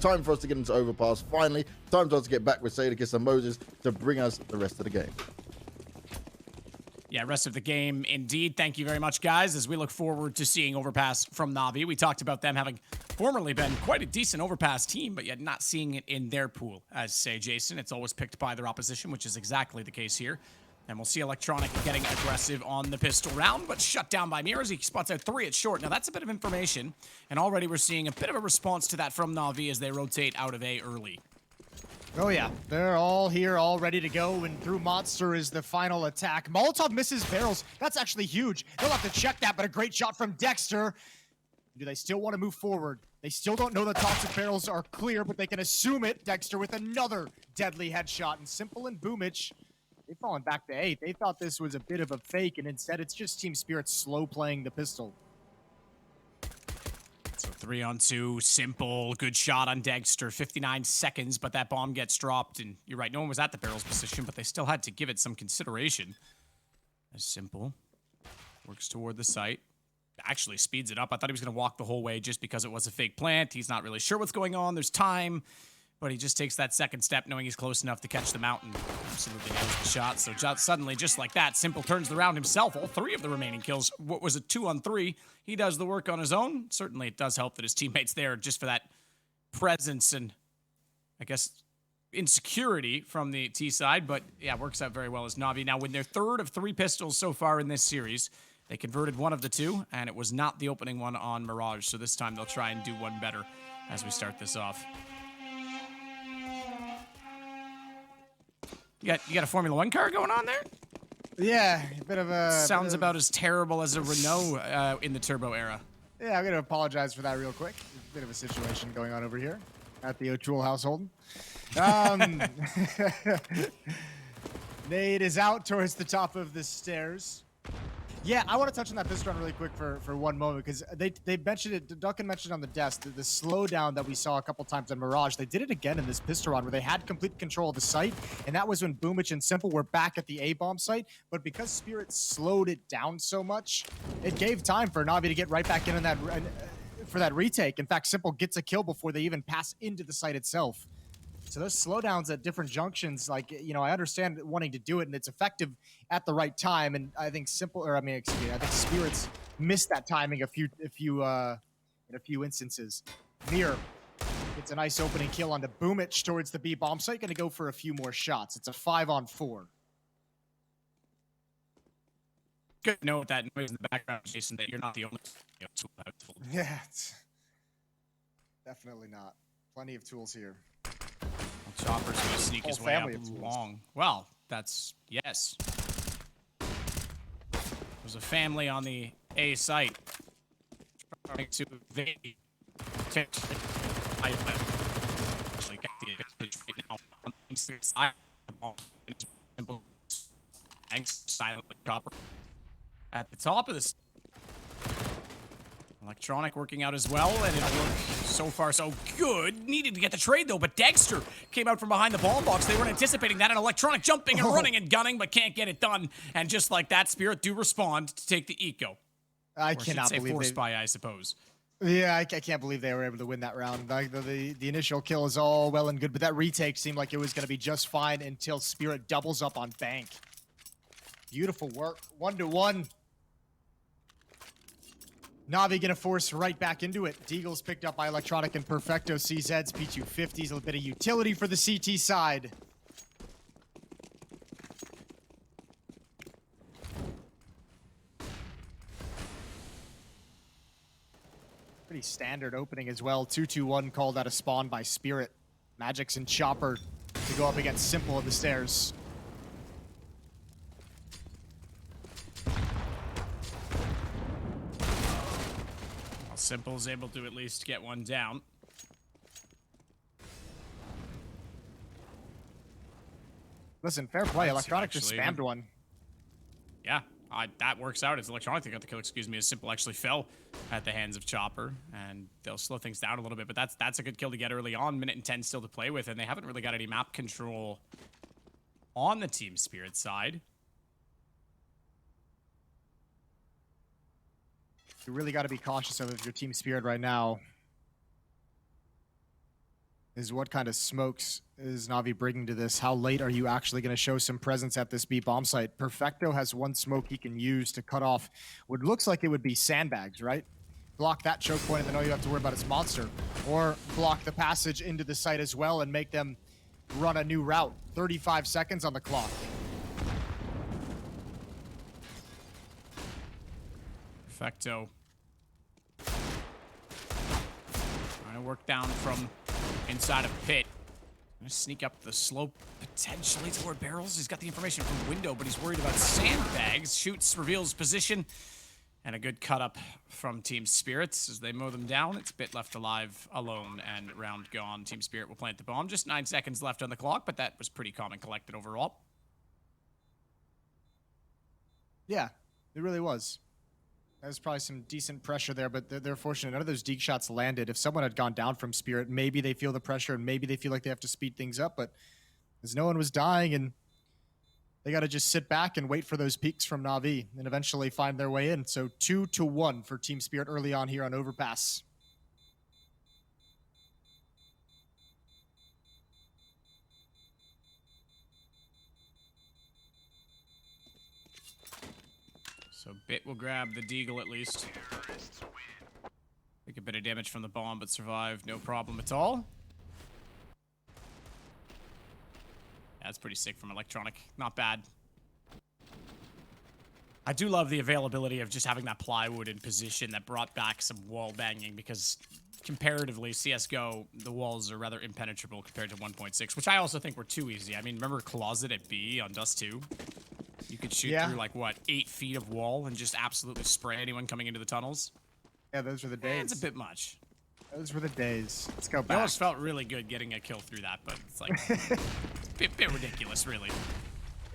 time for us to get into Overpass. Finally, time for us to get back with Sadakis and Moses to bring us the rest of the game. Yeah, rest of the game, indeed. Thank you very much, guys, as we look forward to seeing Overpass from NAVI. We talked about them having formerly been quite a decent Overpass team, but yet not seeing it in their pool. As say Jason, it's always picked by their opposition, which is exactly the case here. And we'll see Electronic getting aggressive on the pistol round, but shut down by Mirrors. He spots out 3 at short. Now, that's a bit of information, and already we're seeing a bit of a response to that from NAVI as they rotate out of A early. Oh yeah, they're all here, all ready to go, and through Monster is the final attack. Molotov misses barrels. That's actually huge. They'll have to check that, but a great shot from Dexter. Do they still want to move forward? They still don't know the toxic barrels are clear, but they can assume it. Dexter with another deadly headshot, and Simple and Boomich, they've fallen back to 8. They thought this was a bit of a fake, and instead it's just Team Spirit slow playing the pistol. So 3-on-2, Simple, good shot on Dexter, 59 seconds, but that bomb gets dropped, and you're right, no one was at the barrel's position, but they still had to give it some consideration. As Simple works toward the site, actually speeds it up. I thought he was going to walk the whole way just because it was a fake plant. He's not really sure what's going on, there's time, but he just takes that second step knowing he's close enough to catch the mountain. Absolutely nails the shot. So suddenly, just like that, Simple turns the round himself. All 3 of the remaining kills. What was it, 2-on-3? He does the work on his own. Certainly it does help that his teammate's there just for that presence and, I guess, insecurity from the T side. But yeah, works out very well as Navi. Now, with their 3rd of 3 pistols so far in this series, they converted 1 of the 2, and it was not the opening one on Mirage. So this time they'll try and do one better as we start this off. You got a Formula 1 car going on there? Yeah, a bit of a... Sounds about as terrible as a Renault in the turbo era. Yeah, I'm going to apologize for that real quick. A bit of a situation going on over here at the O'Toole household. Nade is out towards the top of the stairs. Yeah, I want to touch on that pistol run really quick for one moment, because they mentioned it, Duncan mentioned on the desk, the slowdown that we saw a couple times in Mirage. They did it again in this pistol run where they had complete control of the site, and that was when Boomich and Simple were back at the A-bomb site, but because Spirit slowed it down so much, it gave time for Navi to get right back in on that for that retake. In fact, Simple gets a kill before they even pass into the site itself. So those slowdowns at different junctions, like, you know, I understand wanting to do it, and it's effective at the right time. And I think I think Spirits missed that timing in a few instances. Mir gets a nice opening kill onto Boomich towards the B bomb site. Going to go for a few more shots. It's a 5-on-4. Good to know with that noise in the background, Jason, that you're not the only tool. Yeah, it's definitely not. Plenty of tools here. Chopper's gonna sneak his way up long. Well, that's yes. There's a family on the A site trying to evade. I actually got the advantage right now. Thanks, silently, Chopper. At the top of this. Electronic working out as well, and it'll work so far so good. Needed to get the trade, though, but Dexter came out from behind the bomb box. They weren't anticipating that, and Electronic jumping and running and gunning, but can't get it done. And just like that, Spirit do respond to take the eco. I cannot believe force buy, I suppose. Yeah, I can't believe they were able to win that round. The initial kill is all well and good, but that retake seemed like it was going to be just fine until Spirit doubles up on Bank. Beautiful work. 1-to-1. Navi gonna force right back into it. Deagle's picked up by Electronic and Perfecto CZs, P250s, a little bit of utility for the CT side. Pretty standard opening as well. 2-2-1 called out a spawn by Spirit. Magix and Chopper to go up against Simple at the stairs. Simple's able to at least get one down. Listen, fair play. Electronic just spammed one. Yeah, that works out. It's Electronic that got the kill, excuse me, as Simple actually fell at the hands of Chopper, and they'll slow things down a little bit, but that's a good kill to get early on. Minute and 10 still to play with, and they haven't really got any map control on the Team Spirit side. You really got to be cautious of if you're Team Spirit right now. is what kind of smokes is Navi bringing to this? How late are you actually going to show some presence at this B bomb site? Perfecto has one smoke he can use to cut off what looks like it would be sandbags, right? Block that choke point, and then all you have to worry about is monster. Or block the passage into the site as well and make them run a new route. 35 seconds on the clock. Perfecto. Trying to work down from inside of pit. Gonna sneak up the slope potentially toward barrels. He's got the information from window, but he's worried about sandbags. Shoots, reveals position. And a good cut up from Team Spirits as they mow them down. It's Bit left alive alone and round gone. Team Spirit will plant the bomb. Just 9 seconds left on the clock, but that was pretty calm and collected overall. Yeah, it really was. There's probably some decent pressure there, but they're fortunate. None of those deke shots landed. If someone had gone down from Spirit, maybe they feel the pressure and maybe they feel like they have to speed things up, but as no one was dying and they got to just sit back and wait for those peaks from Na'Vi and eventually find their way in. So 2-1 for Team Spirit early on here on Overpass. So Bit will grab the Deagle at least. Take a bit of damage from the bomb, but survive no problem at all. Yeah, that's pretty sick from Electronic. Not bad. I do love the availability of just having that plywood in position that brought back some wall banging because comparatively, CSGO, the walls are rather impenetrable compared to 1.6, which I also think were too easy. I mean, remember Closet at B on Dust 2? You could shoot through like, what, 8 feet of wall and just absolutely spray anyone coming into the tunnels? Yeah, those were the days. It's a bit much. Those were the days. Let's go It back. almost felt really good getting a kill through that, but it's like bit ridiculous, really.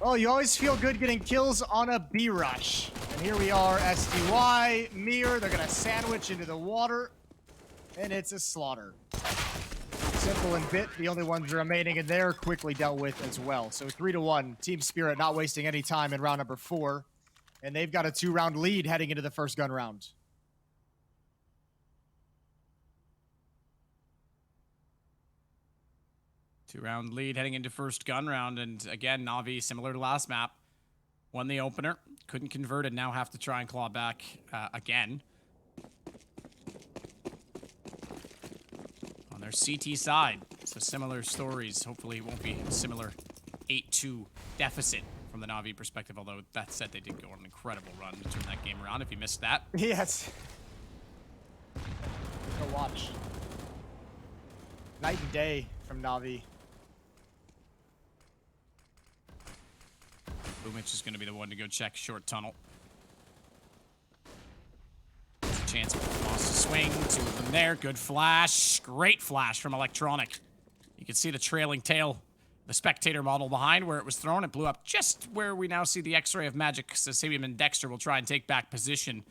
Well, you always feel good getting kills on a B rush. And here we are, SDY, Mir, they're gonna sandwich into the water, and it's a slaughter. Simple and Bit, the only ones remaining, and they're quickly dealt with as well. So 3-1, Team Spirit not wasting any time in round number 4, and they've got a 2-round lead heading into the first gun round. Two-round lead heading into first gun round, and again, Na'Vi, similar to last map, won the opener, couldn't convert, and now have to try and claw back again. On their CT side, so similar stories. Hopefully it won't be a similar 8-2 deficit from the Na'Vi perspective, although that said, they did go on an incredible run to turn that game around, if you missed that. Yes. Go watch. Night and day from Na'Vi. Boomich is going to be the one to go check short tunnel. There's a chance for Moss to swing. 2 of them there. Good flash. Great flash from Electronic. You can see the trailing tail, the spectator model behind where it was thrown. It blew up just where we now see the X-ray of magic. So Sabian and Dexter will try and take back position.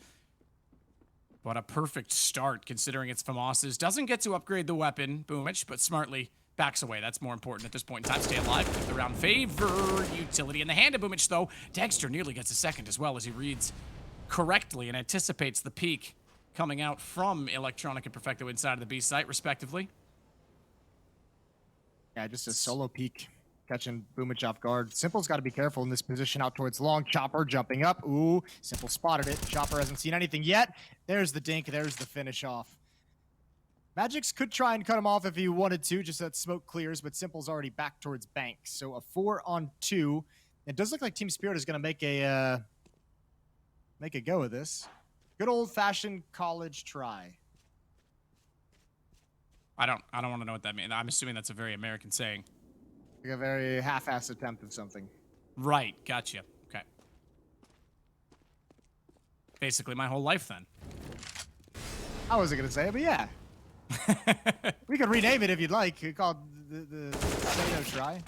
But a perfect start considering it's Famoss's. Doesn't get to upgrade the weapon, Boomich, but smartly backs away. That's more important at this point in time. Stay alive. Keep the round favor. Utility in the hand of Boomich, though. Dexter nearly gets a second as well as he reads correctly and anticipates the peak coming out from Electronic and Perfecto inside of the B site, respectively. Yeah, just a solo peek. Catching Boomich off guard. Simple's got to be careful in this position out towards long. Chopper jumping up. Ooh, Simple spotted it. Chopper hasn't seen anything yet. There's the dink. There's the finish off. Magix could try and cut him off if he wanted to, just that smoke clears, but Simple's already back towards Bank. So a 4-on-2. It does look like Team Spirit is going to make a go of this. Good old-fashioned college try. I don't want to know what that means. I'm assuming that's a very American saying. Like a very half-assed attempt of something. Right, gotcha. Okay. Basically my whole life then. I wasn't going to say it, but yeah. We could rename it if you'd like. We call it the Sato try.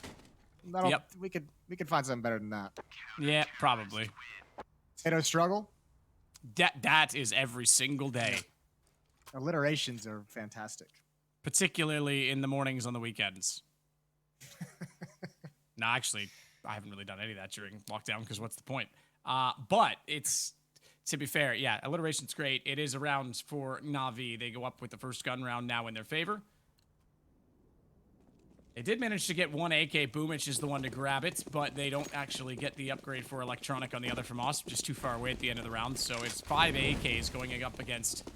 Yep. We could find something better than that. Yeah, probably. Sato struggle? That is every single day. Alliterations are fantastic. Particularly in the mornings on the weekends. No, actually, I haven't really done any of that during lockdown because what's the point? But it's, to be fair, yeah, alliteration's great. It is a round for Na'Vi. They go up with the first gun round now in their favor. They did manage to get one AK. Boomich is the one to grab it, but they don't actually get the upgrade for electronic on the other from Os, just too far away at the end of the round. So it's 5 AKs going up against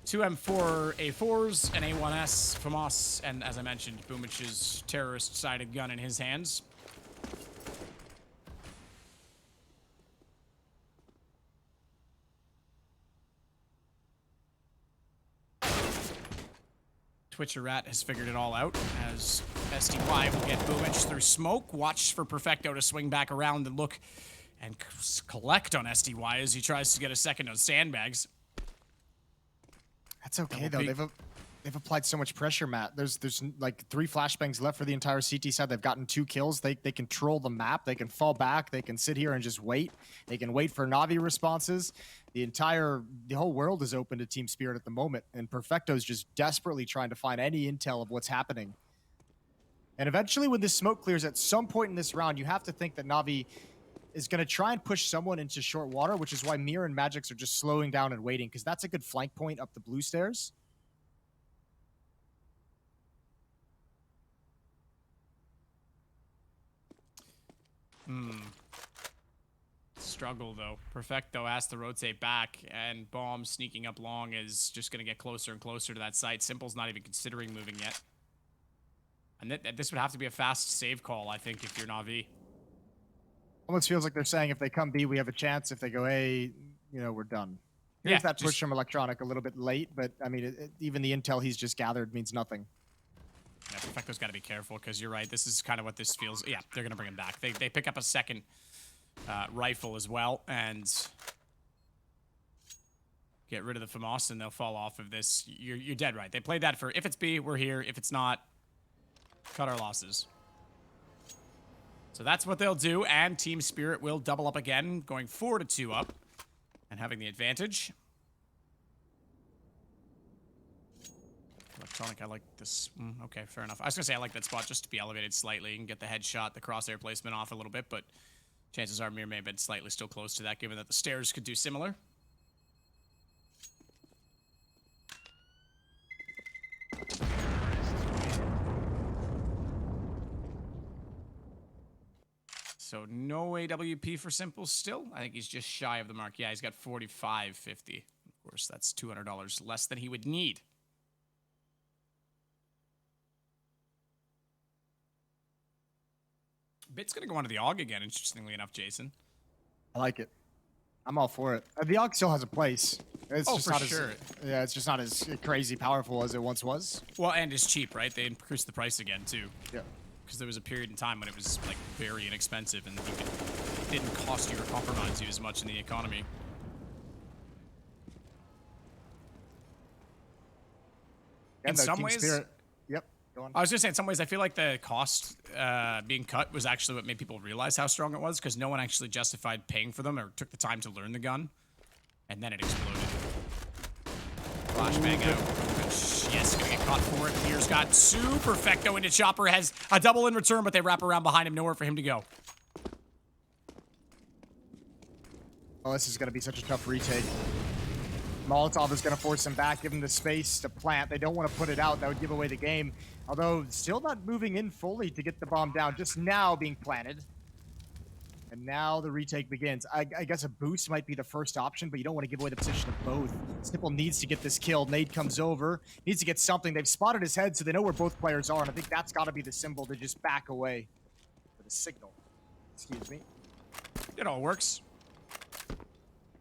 2 M4 A4s, an A1S from Os, and as I mentioned, Boomich's terrorist-sided gun in his hands. Twitcher Rat has figured it all out, as SDY will get Boomich through smoke. Watch for Perfecto to swing back around and look and collect on SDY as he tries to get a second on sandbags. That's okay, though. They've applied so much pressure, Matt. There's like 3 flashbangs left for the entire CT side. They've gotten 2 kills. They control the map. They can fall back. They can sit here and just wait. They can wait for Navi responses. The whole world is open to Team Spirit at the moment, and Perfecto's just desperately trying to find any intel of what's happening. And eventually, when this smoke clears at some point in this round, you have to think that Navi is going to try and push someone into short water, which is why Mir and Magix are just slowing down and waiting, because that's a good flank point up the blue stairs. Struggle, though. Perfecto has to rotate back, and Bomb sneaking up long is just going to get closer and closer to that site. Simple's not even considering moving yet. And this would have to be a fast save call, I think, if you're Navi. Almost feels like they're saying if they come B, we have a chance. If they go A, we're done. Here's that push from Electronic a little bit late, but, I mean, even the intel he's just gathered means nothing. Yeah, Perfecto's got to be careful, because you're right. This is kind of what this feels. Yeah, they're going to bring him back. They pick up a second rifle as well, and get rid of the FAMAS, and they'll fall off of this. You're dead right. They played that for, if it's B, we're here. If it's not, cut our losses. So that's what they'll do, and Team Spirit will double up again, going 4-2 up, and having the advantage. Electronic, I like this. Okay, fair enough. I was going to say I like that spot just to be elevated slightly and get the headshot, the crosshair placement off a little bit, but chances are Mir may have been slightly still close to that, given that the stairs could do similar. So no AWP for Simple still. I think he's just shy of the mark. Yeah, he's got 45.50. Of course, that's $200 less than he would need. Bit's going to go onto the AUG again, interestingly enough, Jason. I like it. I'm all for it. The AUG still has a place. It's just for not sure. Yeah, it's just not as crazy powerful as it once was. Well, and it's cheap, right? They increased the price again, too. Yeah. Because there was a period in time when it was, like, very inexpensive and it didn't cost you or compromise you as much in the economy. In some ways... Yep, go on. I was going to say, in some ways, I feel like the cost being cut was actually what made people realize how strong it was, because no one actually justified paying for them or took the time to learn the gun. And then it exploded. Flashbang out. Which, yes, gonna get caught for it. Clear's got 2. Perfecto into Chopper. Has a double in return, but they wrap around behind him. Nowhere for him to go. Oh, this is going to be such a tough retake. Molotov is going to force him back, give him the space to plant. They don't want to put it out. That would give away the game. Although, still not moving in fully to get the bomb down. Just now being planted. And now the retake begins. I guess a boost might be the first option, but you don't want to give away the position of both. Simple needs to get this kill. Nade comes over. Needs to get something. They've spotted his head, so they know where both players are, and I think that's got to be the symbol to just back away. For the signal. Excuse me. It all works.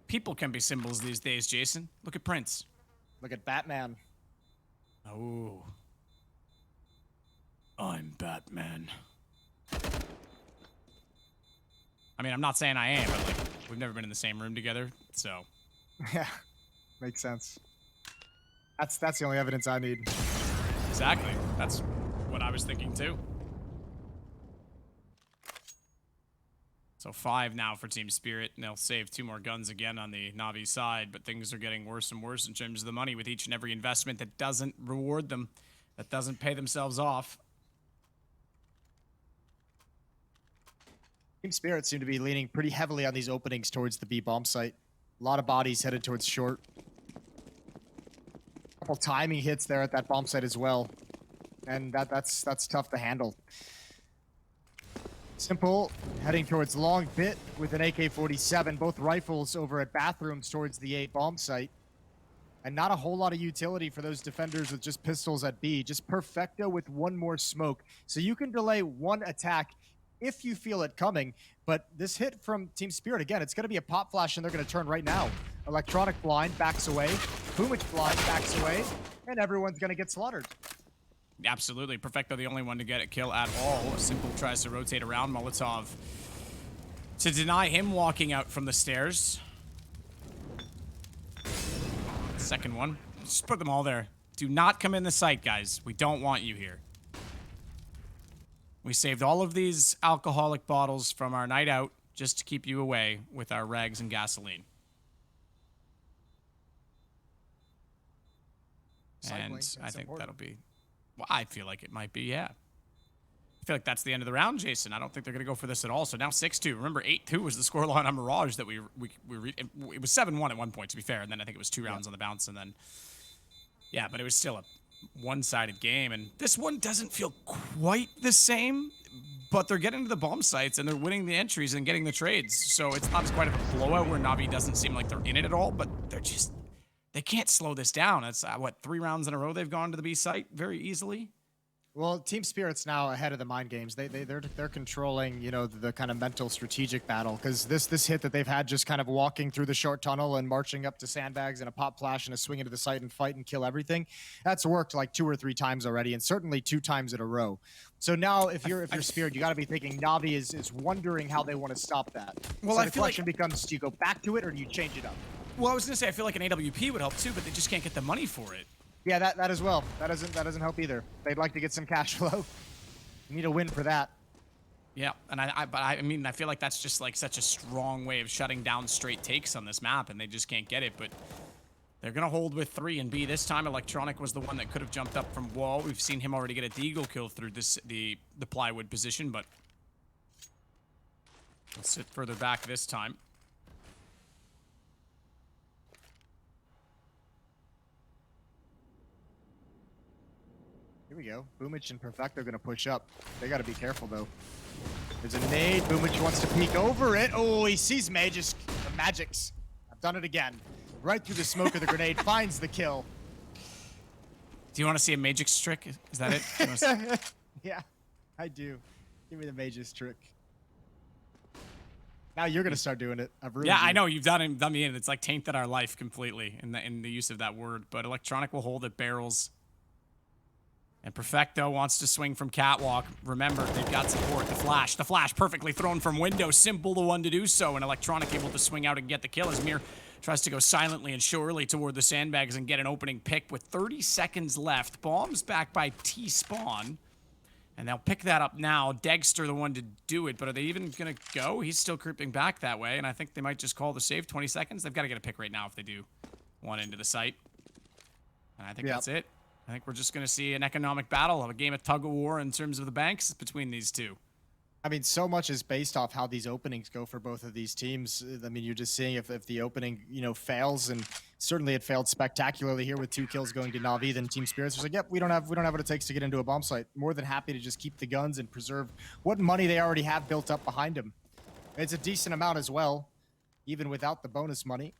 People can be symbols these days, Jason. Look at Prince. Look at Batman. Oh. I'm Batman. I mean, I'm not saying I am, but, like, we've never been in the same room together, so. Yeah, makes sense. That's the only evidence I need. Exactly. That's what I was thinking, too. So 5 now for Team Spirit, and they'll save 2 more guns again on the Navi side, but things are getting worse and worse in terms of the money with each and every investment that doesn't reward them, that doesn't pay themselves off. Team Spirit seem to be leaning pretty heavily on these openings towards the B bomb site. A lot of bodies headed towards short. A couple timing hits there at that bomb site as well. and that's tough to handle. Simple heading towards long bit with an AK-47, both rifles over at bathrooms towards the A bomb site. And not a whole lot of utility for those defenders with just pistols at B. Just Perfecto with one more smoke. So you can delay one attack if you feel it coming. But this hit from Team Spirit, again, it's going to be a pop flash, and they're going to turn right now. Electronic blind backs away. Boomich blind backs away. And everyone's going to get slaughtered. Absolutely. Perfecto the only one to get a kill at all. Simple tries to rotate around Molotov to deny him walking out from the stairs. Second one. Just put them all there. Do not come in the site, guys. We don't want you here. We saved all of these alcoholic bottles from our night out just to keep you away with our rags and gasoline. And I think that'll be... Well, I feel like it might be, yeah. I feel like that's the end of the round, Jason. I don't think they're going to go for this at all. So now 6-2. Remember, 8-2 was the scoreline on Mirage that it was 7-1 at one point, to be fair. And then I think it was 2 rounds on the bounce. And then, yeah, but it was still a one-sided game. And this one doesn't feel quite the same, but they're getting to the bomb sites and they're winning the entries and getting the trades. So it's not quite a blowout where Navi doesn't seem like they're in it at all, but they're just, they can't slow this down. It's, what, 3 rounds in a row they've gone to the B site very easily? Well, Team Spirit's now ahead of the mind games. They're controlling, you know, the kind of mental strategic battle, because this hit that they've had just kind of walking through the short tunnel and marching up to sandbags and a pop flash and a swing into the site and fight and kill everything. That's worked like 2 or 3 times already, and certainly 2 times in a row. So now, if you're Spirit, you got to be thinking Navi is wondering how they want to stop that. Well, so I the feel question becomes: do you go back to it or do you change it up? Well, I was gonna say I feel like an AWP would help too, but they just can't get the money for it. Yeah, that as well. That doesn't help either. They'd like to get some cash flow. You need a win for that. Yeah, and I mean, I feel like that's just like such a strong way of shutting down straight takes on this map, and they just can't get it. But they're gonna hold with 3 and B this time. Electronic was the one that could have jumped up from wall. We've seen him already get a deagle kill through the plywood position, but let's sit further back this time. Here we go. Boomich and Perfecto are going to push up. They got to be careful, though. There's a nade. Boomich wants to peek over it. Oh, he sees Magics. I've done it again. Right through the smoke of the grenade. Finds the kill. Do you want to see a Magix trick? Is that it? Yeah, I do. Give me the Magix trick. Now you're going to start doing it. I've ruined Yeah, you. I know. You've done me in. It's like tainted our life completely in the use of that word. But Electronic will hold at barrels. And Perfecto wants to swing from catwalk. Remember, they've got support. The flash perfectly thrown from window. Simple the one to do so. And Electronic able to swing out and get the kill as Mir tries to go silently and surely toward the sandbags and get an opening pick with 30 seconds left. Bombs back by T-Spawn. And they'll pick that up now. Degster the one to do it, but are they even going to go? He's still creeping back that way, and I think they might just call the save. 20 seconds. They've got to get a pick right now if they do want into the site. And I think that's it. I think we're just going to see an economic battle, a game of tug-of-war in terms of the banks between these two. I mean, so much is based off how these openings go for both of these teams. I mean, you're just seeing if the opening, you know, fails, and certainly it failed spectacularly here with 2 kills going to Navi. Then Team Spirits was like, "Yep, we don't have what it takes to get into a bomb site. More than happy to just keep the guns and preserve what money they already have built up behind them." It's a decent amount as well, even without the bonus money.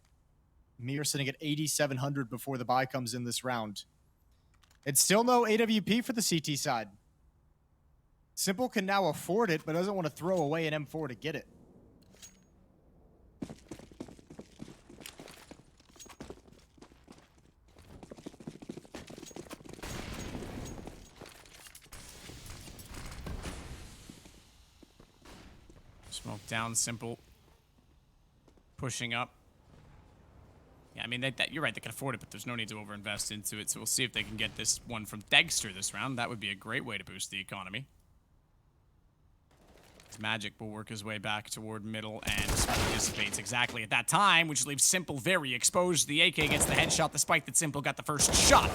Mir sitting at 8,700 before the buy comes in this round. It's still no AWP for the CT side. Simple can now afford it, but doesn't want to throw away an M4 to get it. Smoke down, Simple. Pushing up. Yeah, I mean, you're right, they can afford it, but there's no need to overinvest into it. So we'll see if they can get this one from Degster this round. That would be a great way to boost the economy. Magic will work his way back toward middle and dissipates exactly at that time, which leaves Simple very exposed. The AK gets the headshot despite that Simple got the first shot.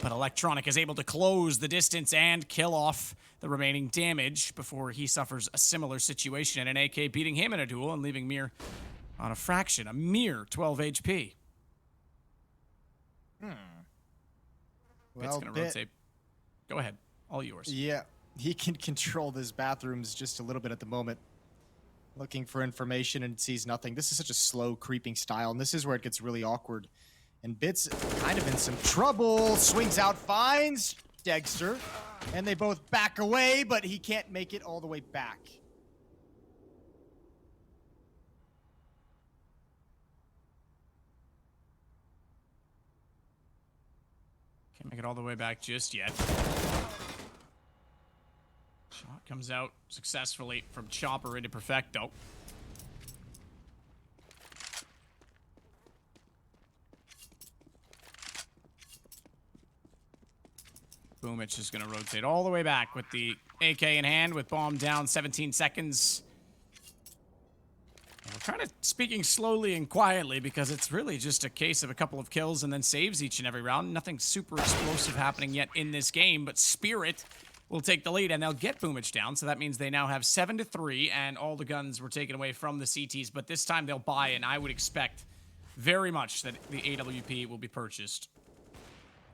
But Electronic is able to close the distance and kill off the remaining damage before he suffers a similar situation, and an AK beating him in a duel and leaving Mir on a fraction, a mere 12 HP. Well, It's gonna rotate. Go ahead. all yours. Yeah, he can control those bathrooms just a little bit at the moment. Looking for information and sees nothing. This is such a slow, creeping style, and this is where it gets really awkward. And Bit's kind of in some trouble. Swings out, finds Dexter, and they both back away, but he can't make it all the way back. Can't make it all the way back just yet. Shot comes out successfully from Chopper into Perfecto. Boomich is going to rotate all the way back with the AK in hand with bomb down, 17 seconds. And we're kind of speaking slowly and quietly because it's really just a case of a couple of kills and then saves each and every round. Nothing super explosive happening yet in this game, but Spirit will take the lead and they'll get Boomich down. So that means they now have 7-3 and all the guns were taken away from the CTs, but this time they'll buy, and I would expect very much that the AWP will be purchased.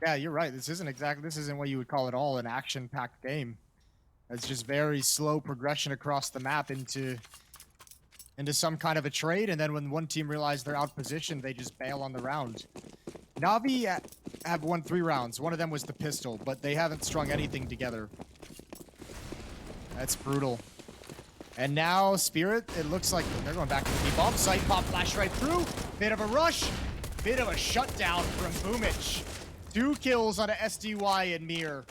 Yeah, you're right. This isn't what you would call at all an action-packed game. It's just very slow progression across the map into some kind of a trade, and then when one team realizes they're out positioned, they just bail on the round. NAVI have won 3 rounds. One of them was the pistol, but they haven't strung anything together. That's brutal. And now Spirit, it looks like they're going back to the bomb site. Pop flash right through. Bit of a rush. Bit of a shutdown from Boomich. 2 kills on a SDY and Mir.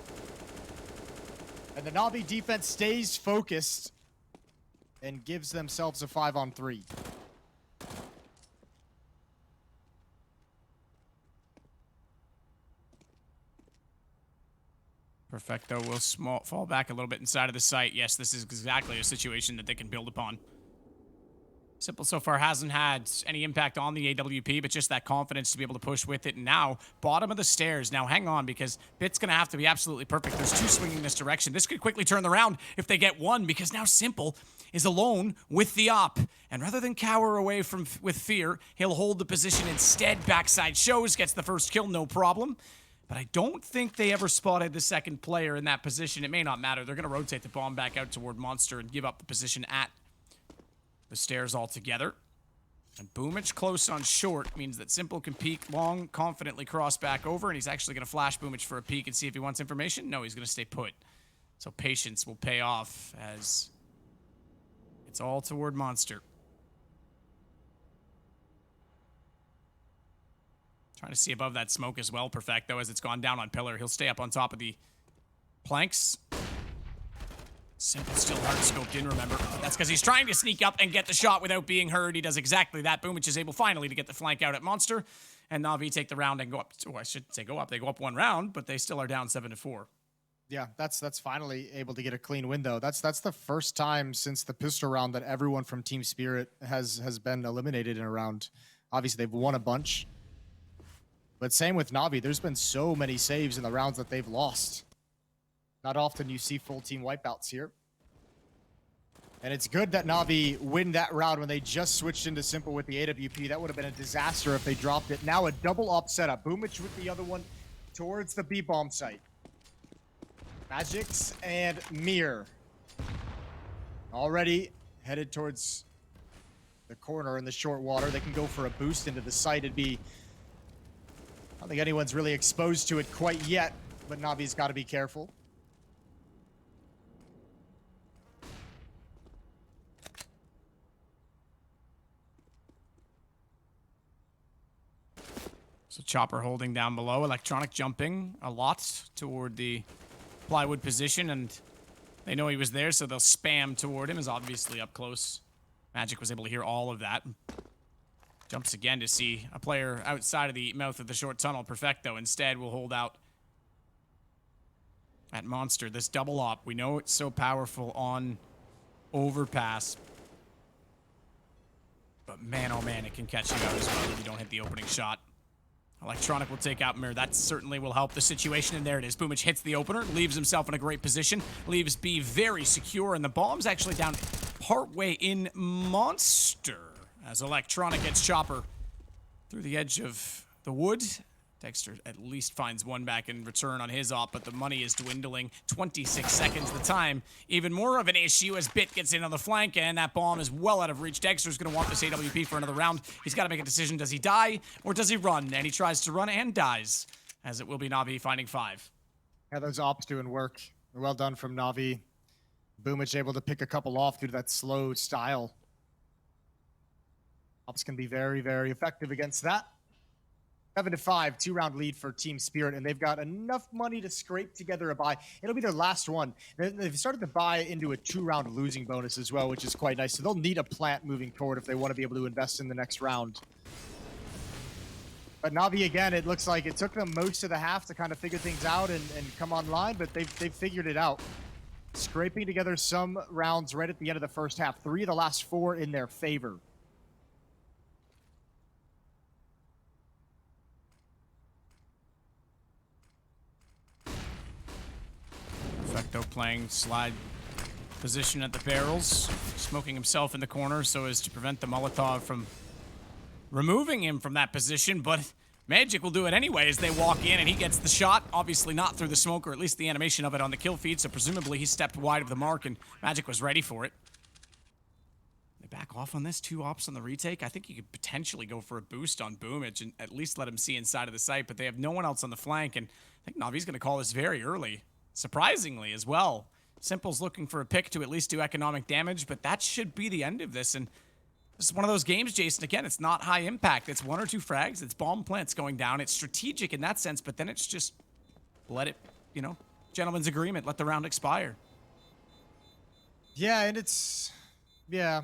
And the NAVI defense stays focused and gives themselves a 5-on-3. Perfecto will fall back a little bit inside of the site. Yes, this is exactly a situation that they can build upon. Simple so far hasn't had any impact on the AWP, but just that confidence to be able to push with it. And now, bottom of the stairs. Now, hang on, because Bit's going to have to be absolutely perfect. There's 2 swinging this direction. This could quickly turn the round if they get 1, because now Simple is alone with the op. And rather than cower away with fear, he'll hold the position instead. Backside shows, gets the first kill, no problem. But I don't think they ever spotted the second player in that position. It may not matter. They're going to rotate the bomb back out toward Monster and give up the position at the stairs altogether. And Boomich close on short means that Simple can peek long, confidently cross back over, and he's actually going to flash Boomich for a peek and see if he wants information. No, he's going to stay put. So patience will pay off as it's all toward Monster. Trying to see above that smoke as well, Perfecto, as it's gone down on Pillar. He'll stay up on top of the planks. Simple still hard scoped in, remember. But that's because he's trying to sneak up and get the shot without being heard. He does exactly that. Boomich is able finally to get the flank out at Monster. And NAVI take the round and go up. Oh, I should say go up. They go up 1 round, but they still are down 7-4. Yeah, that's finally able to get a clean win, though. That's the first time since the pistol round that everyone from Team Spirit has been eliminated in a round. Obviously, they've won a bunch. But same with NAVI. There's been so many saves in the rounds that they've lost. Not often you see full team wipeouts here. And it's good that NAVI win that round when they just switched into Simple with the AWP. That would have been a disaster if they dropped it. Now a double up setup. Boomich with the other one towards the B-bomb site. Magix and Mir. Already headed towards the corner in the short water. They can go for a boost into the site. It'd be... I don't think anyone's really exposed to it quite yet, but Navi's got to be careful. So Chopper holding down below. Electronic jumping a lot toward the plywood position, and they know he was there, so they'll spam toward him. Is obviously up close. Magic was able to hear all of that. Jumps again to see a player outside of the mouth of the short tunnel. Perfecto instead will hold out at Monster. This double op, we know it's so powerful on Overpass. But man, oh man, it can catch you out as well if you don't hit the opening shot. Electronic will take out Mir. That certainly will help the situation, and there it is. Boomich hits the opener, leaves himself in a great position, leaves B very secure, and the bomb's actually down partway in Monster. As Electronic gets Chopper through the edge of the wood, Dexter at least finds one back in return on his op, but the money is dwindling. 26 seconds the time. Even more of an issue as Bit gets in on the flank, and that bomb is well out of reach. Dexter's going to want this AWP for another round. He's got to make a decision. Does he die, or does he run? And he tries to run and dies, as it will be Navi finding 5. Yeah, those ops doing work. Well done from Navi. Boomich able to pick a couple off due to that slow style. Ops can be very, very effective against that. 7-5, 2-round lead for Team Spirit, and they've got enough money to scrape together a buy. It'll be their last one. They've started to buy into a 2-round losing bonus as well, which is quite nice. So they'll need a plant moving forward if they want to be able to invest in the next round. But Navi, again, it looks like it took them most of the half to kind of figure things out and come online, but they've figured it out. Scraping together some rounds right at the end of the first half. 3 of the last 4 in their favor. Perfecto playing slide position at the barrels, smoking himself in the corner so as to prevent the Molotov from removing him from that position, but Magic will do it anyway as they walk in and he gets the shot, obviously not through the smoke, or at least the animation of it on the kill feed, so presumably he stepped wide of the mark and Magic was ready for it. They back off on this, 2 ops on the retake. I think you could potentially go for a boost on Boomage and at least let him see inside of the site, but they have no one else on the flank, and I think Navi's going to call this very early. Surprisingly as well. Simple's looking for a pick to at least do economic damage, but that should be the end of this. And this is one of those games, Jason. Again, it's not high impact. It's 1 or 2 frags. It's bomb plants going down. It's strategic in that sense, but then it's just let it, you know, gentleman's agreement. Let the round expire. Yeah, and it's, yeah.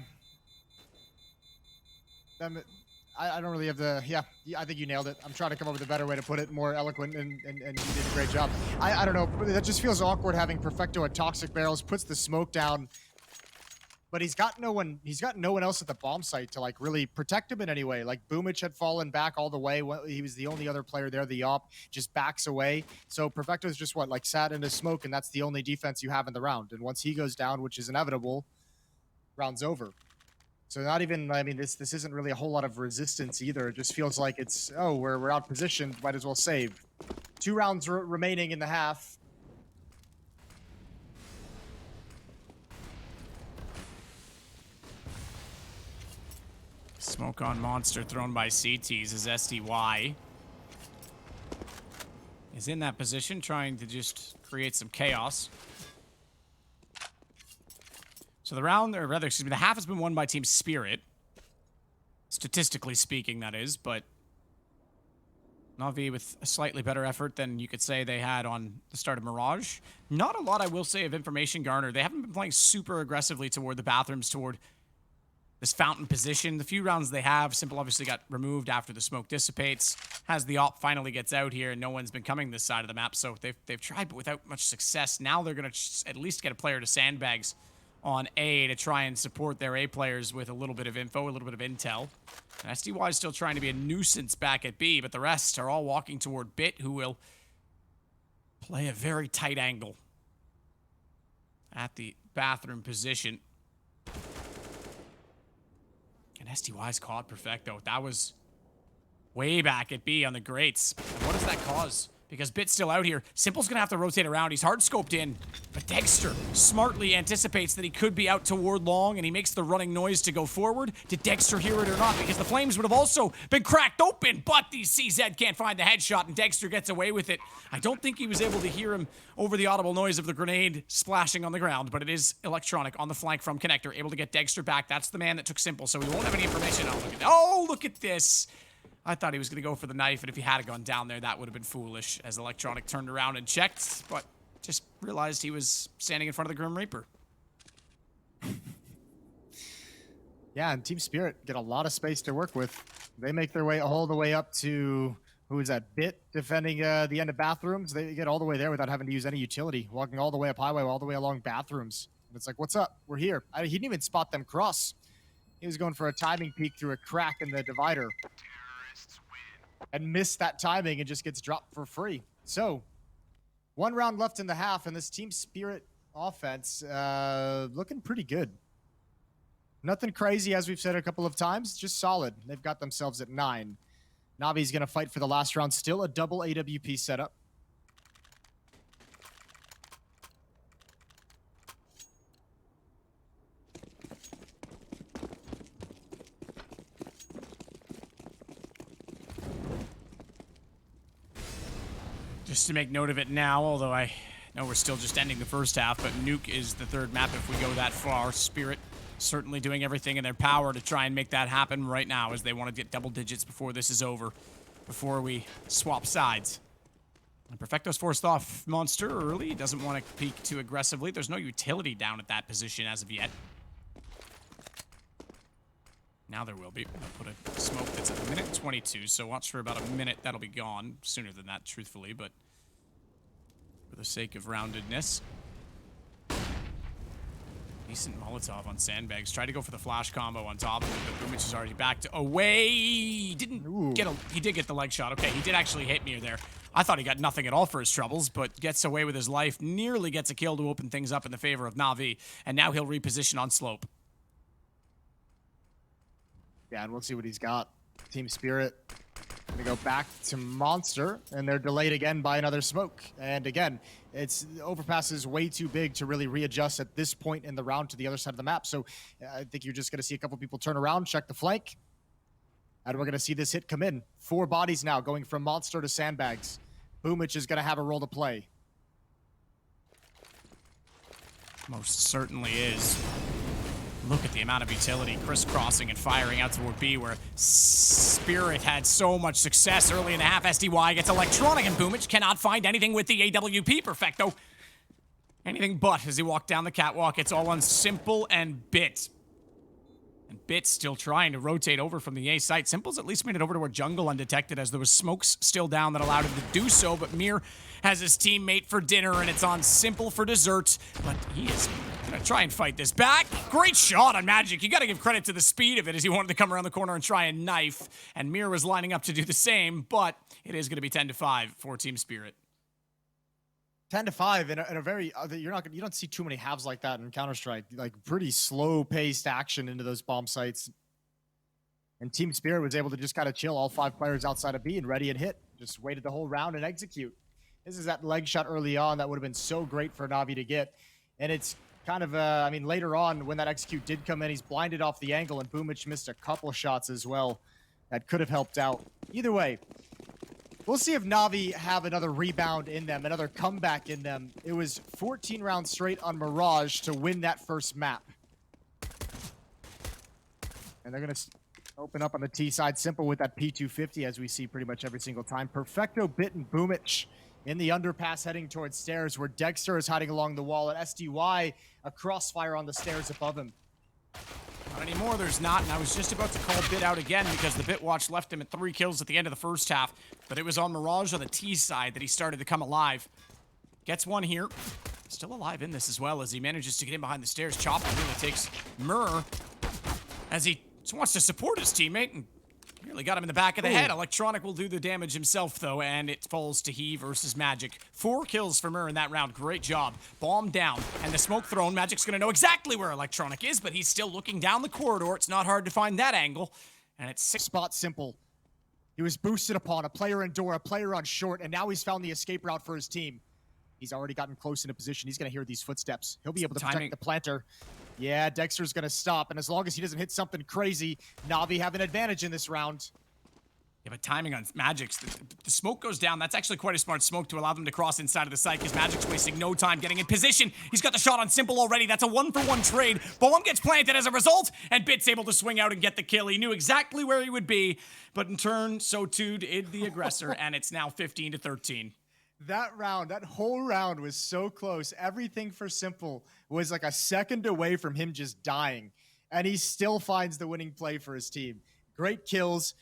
I don't really have the, yeah, I think you nailed it. I'm trying to come up with a better way to put it, more eloquent, and you did a great job. I don't know, that just feels awkward having Perfecto at Toxic Barrels, puts the smoke down, but he's got no one else at the bomb site to like really protect him in any way. Like Boomich had fallen back all the way. He was the only other player there. The op just backs away. So Perfecto's just what, like sat in the smoke, and that's the only defense you have in the round. And once he goes down, which is inevitable, round's over. So not even, I mean, this isn't really a whole lot of resistance either. It just feels like it's, oh, we're out positioned, might as well save. 2 rounds remaining in the half. Smoke on Monster thrown by CTs as SDY is in that position, trying to just create some chaos. So the round, or rather, excuse me, the half has been won by Team Spirit. Statistically speaking, that is, but Navi with a slightly better effort than you could say they had on the start of Mirage. Not a lot, I will say, of information garnered. They haven't been playing super aggressively toward the bathrooms, toward this fountain position. The few rounds they have, Simple obviously got removed after the smoke dissipates. As the op finally gets out here, and no one's been coming this side of the map, so they've tried, but without much success. Now they're going to at least get a player to sandbags on A to try and support their A players with a little bit of info, a little bit of intel. And SDY is still trying to be a nuisance back at B, but the rest are all walking toward Bit, who will play a very tight angle at the bathroom position. And SDY's caught Perfecto. That was way back at B on the grates. And what does that cause? Because Bit's still out here. Simple's gonna have to rotate around. He's hard scoped in. But Dexter smartly anticipates that he could be out toward long, and he makes the running noise to go forward. Did Dexter hear it or not? Because the flames would have also been cracked open, but the CZ can't find the headshot, and Dexter gets away with it. I don't think he was able to hear him over the audible noise of the grenade splashing on the ground, but it is electronic on the flank from Connector, able to get Dexter back. That's the man that took Simple, so we won't have any information. Oh, look at this. I thought he was going to go for the knife, and if he had gone down there, that would have been foolish, as Electronic turned around and checked, but just realized he was standing in front of the Grim Reaper. Yeah, and Team Spirit get a lot of space to work with. They make their way all the way up to, who is that, Bit, defending the end of bathrooms. They get all the way there without having to use any utility, walking all the way up highway, all the way along bathrooms. And it's like, what's up? We're here. He didn't even spot them cross. He was going for a timing peek through a crack in the divider. And missed that timing and just gets dropped for free. So, 1 round left in the half, and this Team Spirit offense looking pretty good. Nothing crazy, as we've said a couple of times, just solid. They've got themselves at 9. Navi's going to fight for the last round. Still a double AWP setup. Just to make note of it now, although I know we're still just ending the first half, but Nuke is the third map if we go that far. Spirit certainly doing everything in their power to try and make that happen right now, as they want to get double digits before this is over, before we swap sides. And Perfecto's forced off Monster early. He doesn't want to peek too aggressively. There's no utility down at that position as of yet. Now there will be. I'll put a smoke that's at a minute 22, so watch for about a minute. That'll be gone sooner than that, truthfully, but for the sake of roundedness. Decent Molotov on Sandbags. Tried to go for the flash combo on top of it, but Boomich is already backed away. He didn't get he did get the leg shot. Okay, he did actually hit me there. I thought he got nothing at all for his troubles, but gets away with his life. Nearly gets a kill to open things up in the favor of Na'Vi, and now he'll reposition on slope. Yeah, and we'll see what he's got. Team Spirit gonna go back to Monster, and they're delayed again by another smoke. And again, Overpass is way too big to really readjust at this point in the round to the other side of the map. So I think you're just gonna see a couple people turn around, check the flank, and we're gonna see this hit come in. 4 bodies now going from Monster to Sandbags. Boomich is gonna have a role to play. Most certainly is. Look at the amount of utility crisscrossing and firing out toward B, where Spirit had so much success early in the half. SDY gets electronic, and Boomich cannot find anything with the AWP. Perfecto. Anything but as he walked down the catwalk. It's all on Simple and Bit. And Bit still trying to rotate over from the A site. Simple's at least made it over to our jungle undetected, as there was smokes still down that allowed him to do so. But Mir has his teammate for dinner, and it's on Simple for dessert. But he is gonna try and fight this back. Great shot on Magic. You gotta give credit to the speed of it, as he wanted to come around the corner and try and knife. And Mir was lining up to do the same, but it is gonna be 10-5 for Team Spirit. 10-5 in a very you don't see too many halves like that in Counter-Strike. Like pretty slow-paced action into those bomb sites. And Team Spirit was able to just kind of chill all 5 players outside of B and ready and hit. Just waited the whole round and execute. This is that leg shot early on that would have been so great for Na'Vi to get. And it's kind of I mean, later on when that execute did come in, he's blinded off the angle, and Boomich missed a couple shots as well that could have helped out. Either way, we'll see if Na'Vi have another rebound in them, another comeback in them. It was 14 rounds straight on Mirage to win that first map. And they're going to open up on the T side. Simple with that P250, as we see pretty much every single time. Perfecto, Bit, and Boomich in the underpass heading towards stairs, where Dexter is hiding along the wall, and SDY a crossfire on the stairs above him. Not anymore, there's not, and I was just about to call Bit out again because the Bit watch left him at 3 kills at the end of the first half, but it was on Mirage on the T side that he started to come alive. Gets one here. Still alive in this as well, as he manages to get in behind the stairs. Chopper really takes Murr as he just wants to support his teammate, and nearly got him in the back of the head. Electronic will do the damage himself, though, and it falls to he versus Magic. 4 kills for Murr in that round. Great job. Bomb down, and the smoke thrown. Magic's going to know exactly where Electronic is, but he's still looking down the corridor. It's not hard to find that angle, and it's 6. Spot Simple. He was boosted upon, a player in door, a player on short, and now he's found the escape route for his team. He's already gotten close in a position. He's going to hear these footsteps. He'll be able to protect the planter. Yeah, Dexter's going to stop, and as long as he doesn't hit something crazy, Na'Vi have an advantage in this round. Yeah, but timing on Magic's, the smoke goes down. That's actually quite a smart smoke to allow them to cross inside of the site, because Magic's wasting no time getting in position. He's got the shot on Simple already. That's a 1-for-1 trade. Bomb gets planted as a result, and Bit's able to swing out and get the kill. He knew exactly where he would be, but in turn, so too did the aggressor, and it's now 15-13. That round, that whole round was so close. Everything for Simple was like a second away from him just dying, and he still finds the winning play for his team. Great kills.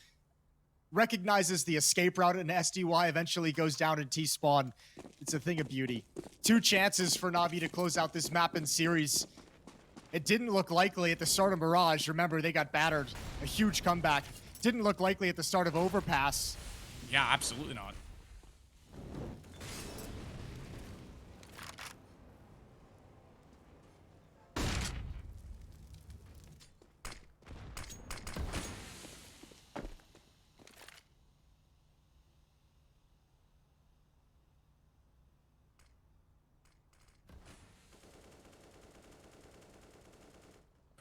Recognizes the escape route, and SDY eventually goes down in T-spawn. It's a thing of beauty. 2 chances for Na'Vi to close out this map and series. It didn't look likely at the start of Mirage. Remember, they got battered. A huge comeback. Didn't look likely at the start of Overpass. Yeah, absolutely not.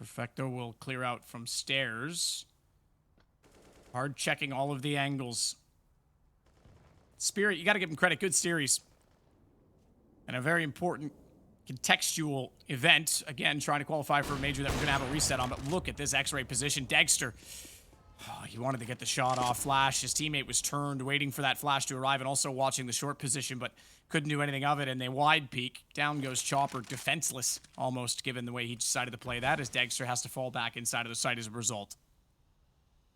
Perfecto will clear out from stairs. Hard checking all of the angles. Spirit, you got to give him credit. Good series. And a very important contextual event. Again, trying to qualify for a major that we're going to have a reset on. But look at this X-ray position. Dexter, he wanted to get the shot off. Flash, his teammate was turned, waiting for that flash to arrive, and also watching the short position, but couldn't do anything of it, and they wide peek. Down goes Chopper, defenseless, almost, given the way he decided to play that, as Dexter has to fall back inside of the site as a result.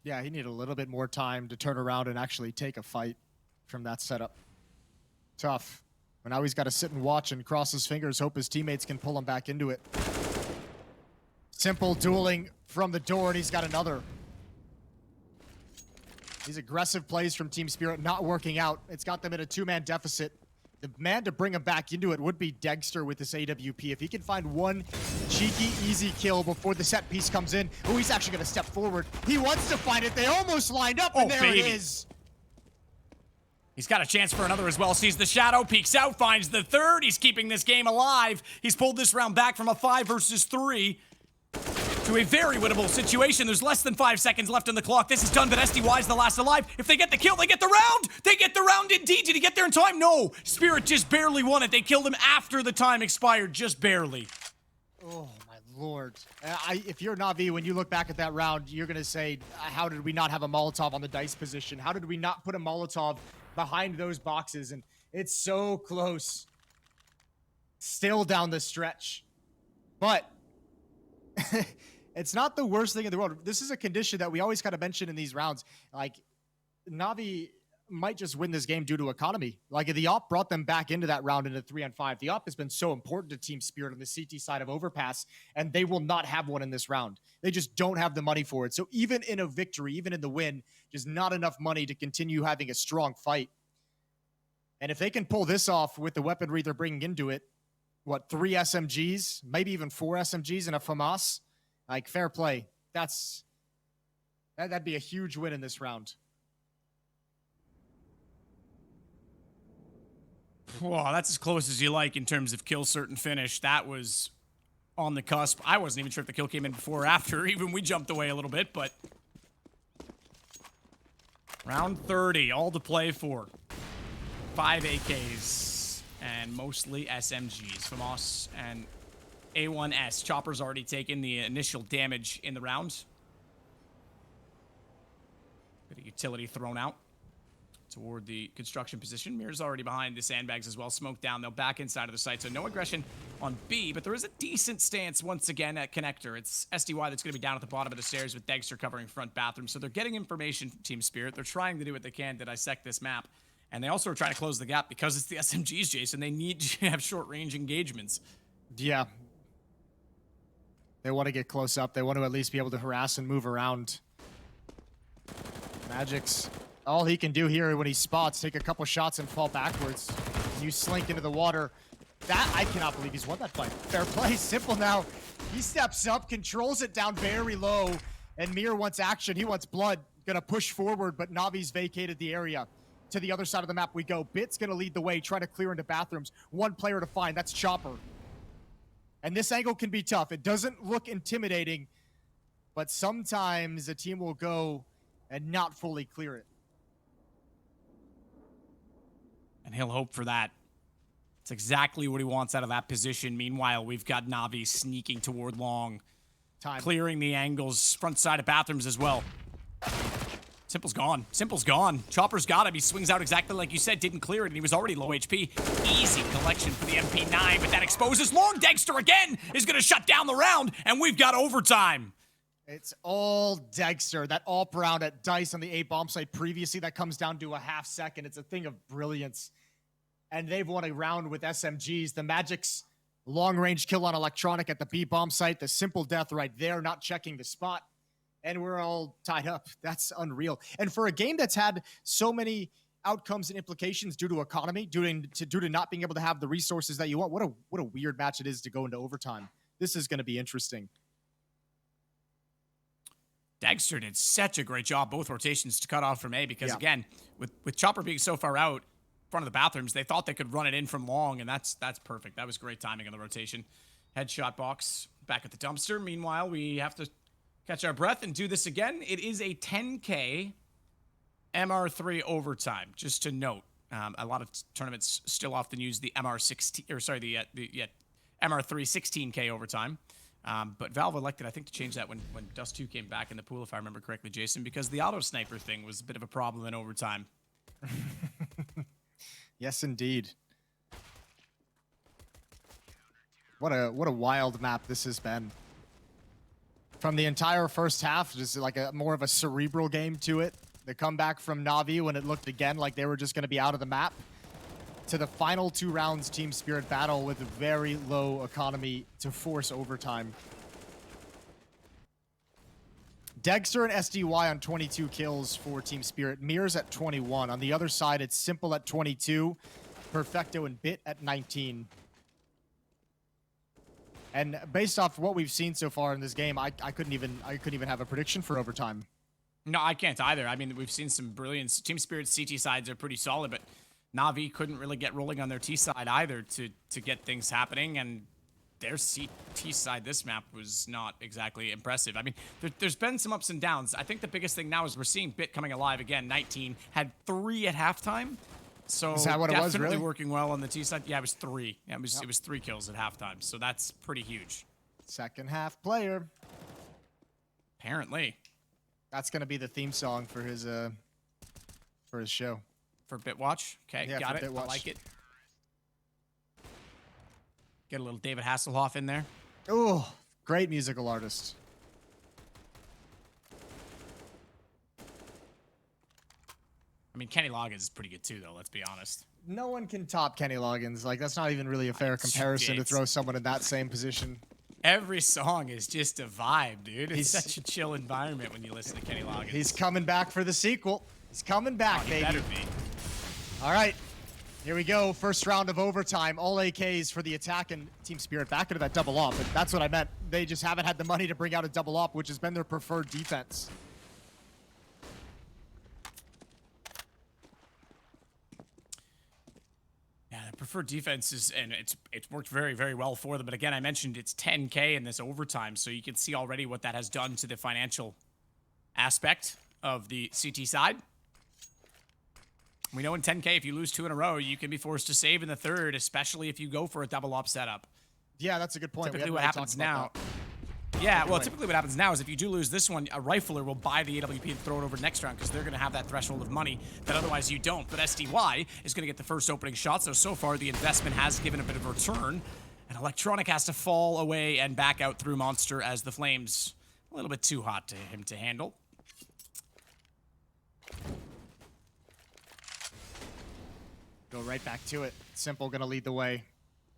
Yeah, he needed a little bit more time to turn around and actually take a fight from that setup. Tough. But now he's got to sit and watch and cross his fingers, hope his teammates can pull him back into it. Simple dueling from the door, and he's got another. These aggressive plays from Team Spirit not working out. It's got them in a two-man deficit. The man to bring him back into it would be Dexter with this AWP. If he can find one cheeky, easy kill before the set piece comes in. Oh, he's actually going to step forward. He wants to find it. They almost lined up, and there it is. He's got a chance for another as well. Sees the shadow, peeks out, finds the third. He's keeping this game alive. He's pulled this round back from a 5 versus 3 to a very winnable situation. There's less than 5 seconds left on the clock. This is done, but SDY's the last alive. If they get the kill, they get the round. They get the round indeed. Did he get there in time? No. Spirit just barely won it. They killed him after the time expired, just barely. Oh, my lord. If you're Navi, when you look back at that round, you're going to say, how did we not have a Molotov on the dice position? How did we not put a Molotov behind those boxes? And it's so close. Still down the stretch. But it's not the worst thing in the world. This is a condition that we always kind of mention in these rounds. Like, Navi might just win this game due to economy. Like, the op brought them back into that round into 3-on-5. The op has been so important to Team Spirit on the CT side of Overpass, and they will not have one in this round. They just don't have the money for it. So even in a victory, even in the win, just not enough money to continue having a strong fight. And if they can pull this off with the weaponry they're bringing into it, what, 3 SMGs, maybe even 4 SMGs and a FAMAS? Like, fair play. That'd be a huge win in this round. Wow, that's as close as you like in terms of kill cert and finish. That was on the cusp. I wasn't even sure if the kill came in before or after. Even we jumped away a little bit, but round 30, all to play for. 5 AKs and mostly SMGs. FAMAS and A1S. Chopper's already taken the initial damage in the round. Bit of utility thrown out toward the construction position. Mirror's already behind the sandbags as well. Smoke down. They'll back inside of the site. So no aggression on B, but there is a decent stance once again at connector. It's SDY that's going to be down at the bottom of the stairs with Dexter covering front bathroom. So they're getting information from Team Spirit. They're trying to do what they can to dissect this map. And they also are trying to close the gap because it's the SMGs, Jason. They need to have short-range engagements. Yeah. They want to get close up. They want to at least be able to harass and move around. Magic's all he can do here when he spots, take a couple shots and fall backwards. You slink into the water. That, I cannot believe he's won that fight. Fair play, Simple now. He steps up, controls it down very low, and Mir wants action. He wants blood. Gonna push forward, but Navi's vacated the area. To the other side of the map we go. Bit's gonna lead the way, try to clear into bathrooms. One player to find, that's Chopper. And this angle can be tough. It doesn't look intimidating, but sometimes a team will go and not fully clear it. And he'll hope for that. It's exactly what he wants out of that position. Meanwhile, we've got Navi sneaking toward long. Clearing the angles, front side of bathrooms as well. Simple's gone. Simple's gone. Chopper's got him. He swings out exactly like you said. Didn't clear it, and he was already low HP. Easy collection for the MP9, but that exposes long. Dexter again is going to shut down the round, and we've got overtime. It's all Dexter. That AWP round at DICE on the A bomb site previously, that comes down to a half second. It's a thing of brilliance. And they've won a round with SMGs. The Magic's long-range kill on Electronic at the B bomb site. The Simple death right there, not checking the spot. And we're all tied up. That's unreal. And for a game that's had so many outcomes and implications due to economy, due to not being able to have the resources that you want, what a weird match it is to go into overtime. This is going to be interesting. Dexter did such a great job, both rotations to cut off from A, because again, with Chopper being so far out in front of the bathrooms, they thought they could run it in from long, and that's perfect. That was great timing on the rotation. Headshot box back at the dumpster. Meanwhile, we have to catch our breath and do this again. It is a 10K MR3 overtime, just to note. A lot of tournaments still often use the MR16, or sorry, the MR3 16K overtime. But Valve elected, I think, to change that when Dust 2 came back in the pool, if I remember correctly, Jason, because the auto sniper thing was a bit of a problem in overtime. Yes, indeed. What a wild map this has been. From the entire first half, just like more of a cerebral game to it. The comeback from NAVI when it looked again like they were just going to be out of the map, to the final 2 rounds Team Spirit battle with a very low economy to force overtime. Dexter and SDY on 22 kills for Team Spirit. Mirrors at 21. On the other side, it's Simple at 22. Perfecto and Bit at 19. And based off what we've seen so far in this game, I couldn't even have a prediction for overtime. No, I can't either. I mean, we've seen some brilliance. Team Spirit's CT sides are pretty solid, but NAVI couldn't really get rolling on their T side either to get things happening, and their CT side this map was not exactly impressive. I mean, there's been some ups and downs. I think the biggest thing now is we're seeing Bit coming alive again. 19 had 3 at halftime, so is that what it was, really? Working well on the T side. Yeah, it was 3. Yeah, it was 3 kills at halftime, so that's pretty huge. Second half player. Apparently. That's gonna be the theme song for his show. For Bitwatch? Okay, yeah, got it. Bitwatch. I like it. Get a little David Hasselhoff in there. Oh, great musical artist. I mean, Kenny Loggins is pretty good too, though, let's be honest. No one can top Kenny Loggins. Like, that's not even really a fair comparison to throw someone in that same position. Every song is just a vibe, dude. It's such a chill environment when you listen to Kenny Loggins. He's coming back for the sequel. He's coming back, baby. Better be. All right. Here we go. First round of overtime. All AKs for the attack, and Team Spirit back into that double op. But that's what I meant. They just haven't had the money to bring out a double op, which has been their preferred defense. Yeah, their preferred defense is, and it's worked very, very well for them. But again, I mentioned it's 10K in this overtime, so you can see already what that has done to the financial aspect of the CT side. We know in 10K, if you lose 2 in a row, you can be forced to save in the third, especially if you go for a double op setup. Yeah, that's a good point. Typically what happens now... Yeah, well, typically what happens now is if you do lose this one, a rifler will buy the AWP and throw it over next round because they're going to have that threshold of money that otherwise you don't. But SDY is going to get the first opening shot, so far the investment has given a bit of a return. And Electronic has to fall away and back out through Monster as the flames a little bit too hot to him to handle. Go right back to it. Simple gonna lead the way.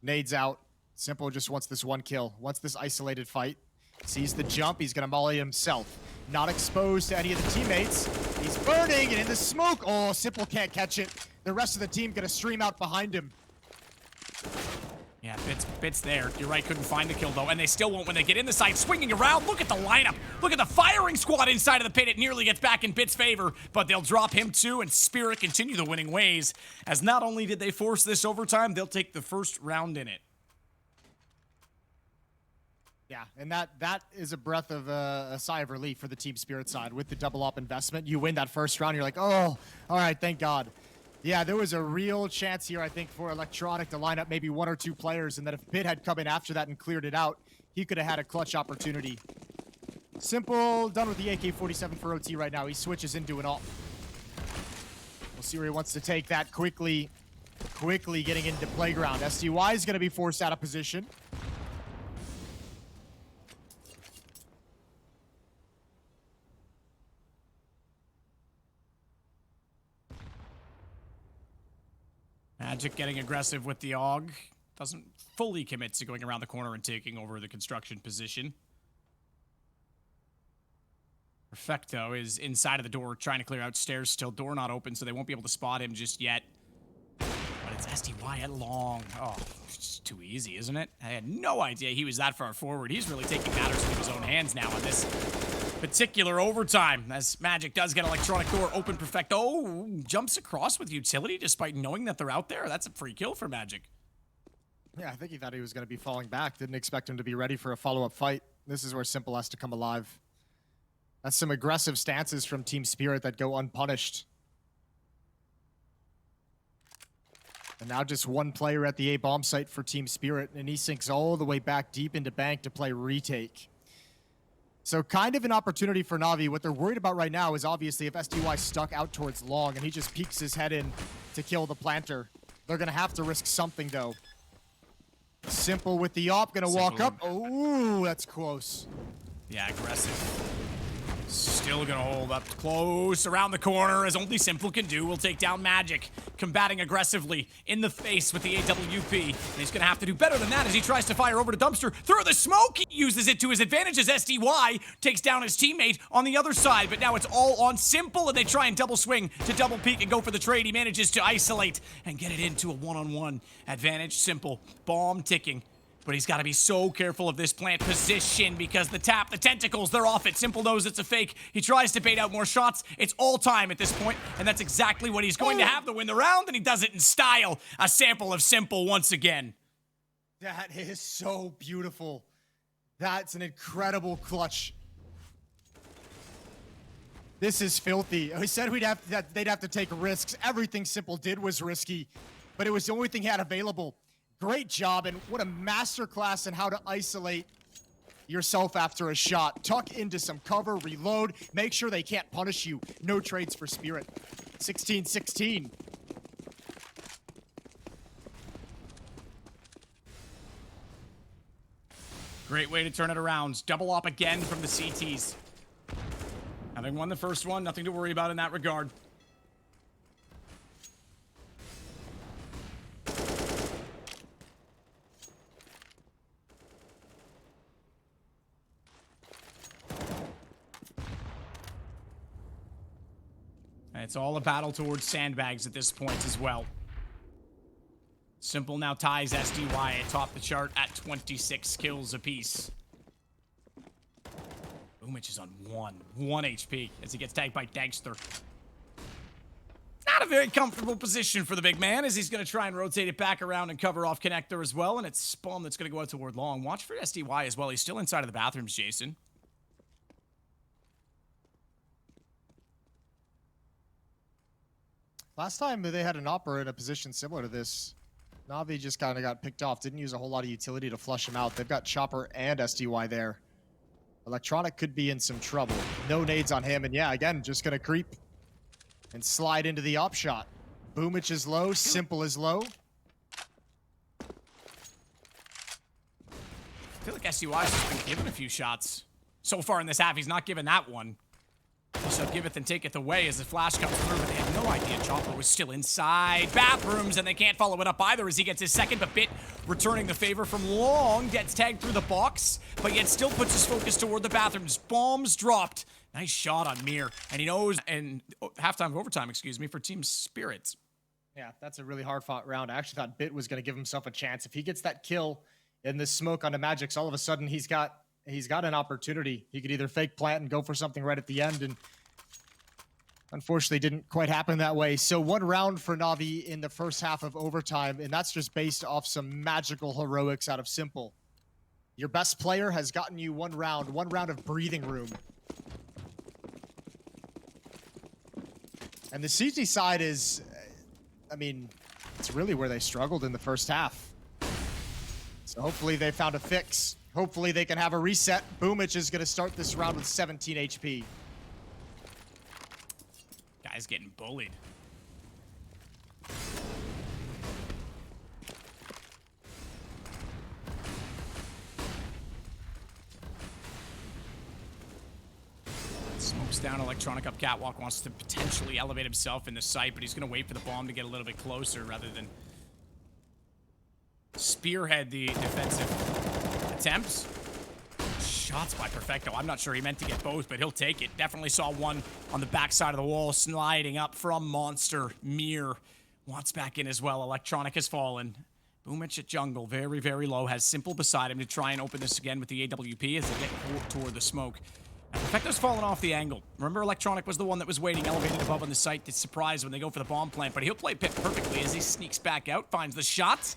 Nades out. Simple just wants this one kill. Wants this isolated fight. Sees the jump. He's gonna molly himself. Not exposed to any of the teammates. He's burning and in the smoke. Oh, Simple can't catch it. The rest of the team gonna stream out behind him. Yeah, Bit's there. You're right, couldn't find the kill, though. And they still won't when they get in the side, swinging around. Look at the lineup. Look at the firing squad inside of the pit. It nearly gets back in Bit's favor, but they'll drop him, too, and Spirit continue the winning ways. As not only did they force this overtime, they'll take the first round in it. Yeah, and that is a breath of a sigh of relief for the Team Spirit side. With the double op investment, you win that first round, you're like, oh, all right, thank God. Yeah, there was a real chance here, I think, for Electronic to line up maybe 1 or 2 players, and that if Bit had come in after that and cleared it out, he could have had a clutch opportunity. Simple, done with the AK-47 for OT right now. He switches into an alt. We'll see where he wants to take that quickly getting into playground. SDY is going to be forced out of position. Magic getting aggressive with the AUG. Doesn't fully commit to going around the corner and taking over the construction position. Perfecto is inside of the door, trying to clear out stairs still. Door not open, so they won't be able to spot him just yet. But it's SDY at long. Oh, it's too easy, isn't it? I had no idea he was that far forward. He's really taking matters into his own hands now on this particular overtime, as Magic does get Electronic door open. Perfecto jumps across with utility despite knowing that they're out there. That's a free kill for Magic. Yeah, I think he thought he was going to be falling back. Didn't expect him to be ready for a follow-up fight. This is where Simple has to come alive. That's some aggressive stances from Team Spirit that go unpunished. And now just one player at the A bomb site for Team Spirit, and he sinks all the way back deep into bank to play retake. So kind of an opportunity for Navi. What they're worried about right now is obviously if SDY stuck out towards long and he just peeks his head in to kill the planter. They're going to have to risk something, though. Simple with the op, going to walk up. Oh, that's close. Yeah, aggressive. Still gonna hold up close around the corner, as only Simple can do. Will take down Magic, combating aggressively in the face with the AWP. And he's gonna have to do better than that as he tries to fire over to Dumpster. Through the smoke, he uses it to his advantage as SDY takes down his teammate on the other side. But now it's all on Simple, and they try and double swing to double peek and go for the trade. He manages to isolate and get it into a one-on-one advantage. Simple, bomb ticking. But he's got to be so careful of this plant position because the tentacles, they're off it. Simple knows it's a fake. He tries to bait out more shots. It's all time at this point, and that's exactly what he's going to have to win the round, and he does it in style. A sample of Simple once again. That is so beautiful. That's an incredible clutch. This is filthy. We said they'd have to take risks. Everything Simple did was risky, but it was the only thing he had available. Great job, and what a masterclass in how to isolate yourself after a shot. Tuck into some cover, reload, make sure they can't punish you. No trades for Spirit. 16-16. Great way to turn it around. Double op again from the CTs. Having won the first one, nothing to worry about in that regard. It's all a battle towards sandbags at this point as well. Simple now ties SDY atop the chart at 26 kills apiece. Boomich is on 1 HP as he gets tagged by Dagster. Not a very comfortable position for the big man as he's going to try and rotate it back around and cover off connector as well. And it's Spawn that's going to go out toward long. Watch for SDY as well. He's still inside of the bathrooms, Jason. Last time they had an Opera in a position similar to this, Navi just kind of got picked off. Didn't use a whole lot of utility to flush him out. They've got Chopper and SDY there. Electronic could be in some trouble. No nades on him, and yeah, again, just gonna creep and slide into the op shot. Boomich is low, Simple is low. I feel like SDY's just been given a few shots. So far in this half, he's not given that one. So giveth and taketh away as the flash comes through, but they had no idea Chopper was still inside bathrooms, and they can't follow it up either as he gets his second, but Bit returning the favor from long, gets tagged through the box, but yet still puts his focus toward the bathrooms. Bombs dropped. Nice shot on Mir, and he knows, and halftime overtime, excuse me, for Team Spirits. Yeah, that's a really hard-fought round. I actually thought Bit was going to give himself a chance. If he gets that kill in this smoke on the Magics, all of a sudden he's got an opportunity. He could either fake plant and go for something right at the end, and unfortunately didn't quite happen that way. So one round for Navi in the first half of overtime, and that's just based off some magical heroics out of Simple. Your best player has gotten you one round of breathing room. And the CT side is, I mean, it's really where they struggled in the first half. So hopefully they found a fix. Hopefully they can have a reset. Boomich is going to start this round with 17 HP. Guy's getting bullied. Smokes down Electronic up catwalk, wants to potentially elevate himself in the site, but he's going to wait for the bomb to get a little bit closer rather than spearhead the defensive attempts. Shots by Perfecto. I'm not sure he meant to get both, but he'll take it. Definitely saw one on the backside of the wall sliding up from Monster. Mir wants back in as well. Electronic has fallen. Boomich at jungle, very, very low. Has Simple beside him to try and open this again with the AWP as they get toward the smoke. And Perfecto's fallen off the angle. Remember, Electronic was the one that was waiting, elevated above on the site. It's surprised when they go for the bomb plant, but he'll play Pit perfectly as he sneaks back out, finds the shot.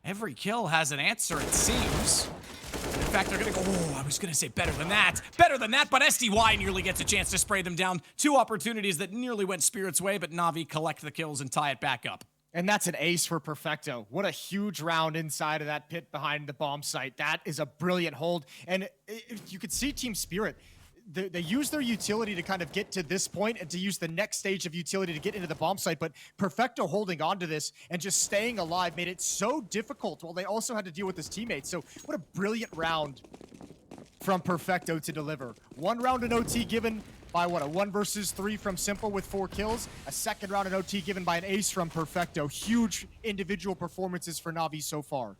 Every kill has an answer, it seems. In fact, they're gonna go, oh, I was gonna say better than that. Better than that, but SDY nearly gets a chance to spray them down. 2 opportunities that nearly went Spirit's way, but Navi collect the kills and tie it back up. And that's an ace for Perfecto. What a huge round inside of that pit behind the bomb site. That is a brilliant hold. And you could see Team Spirit. They use their utility to kind of get to this point and to use the next stage of utility to get into the bomb site, but Perfecto holding on to this and just staying alive made it so difficult while they also had to deal with his teammates. So what a brilliant round from Perfecto to deliver. 1 round in OT given by what, a 1 versus 3 from Simple with 4 kills. A 2nd round in OT given by an ace from Perfecto. Huge individual performances for Navi so far.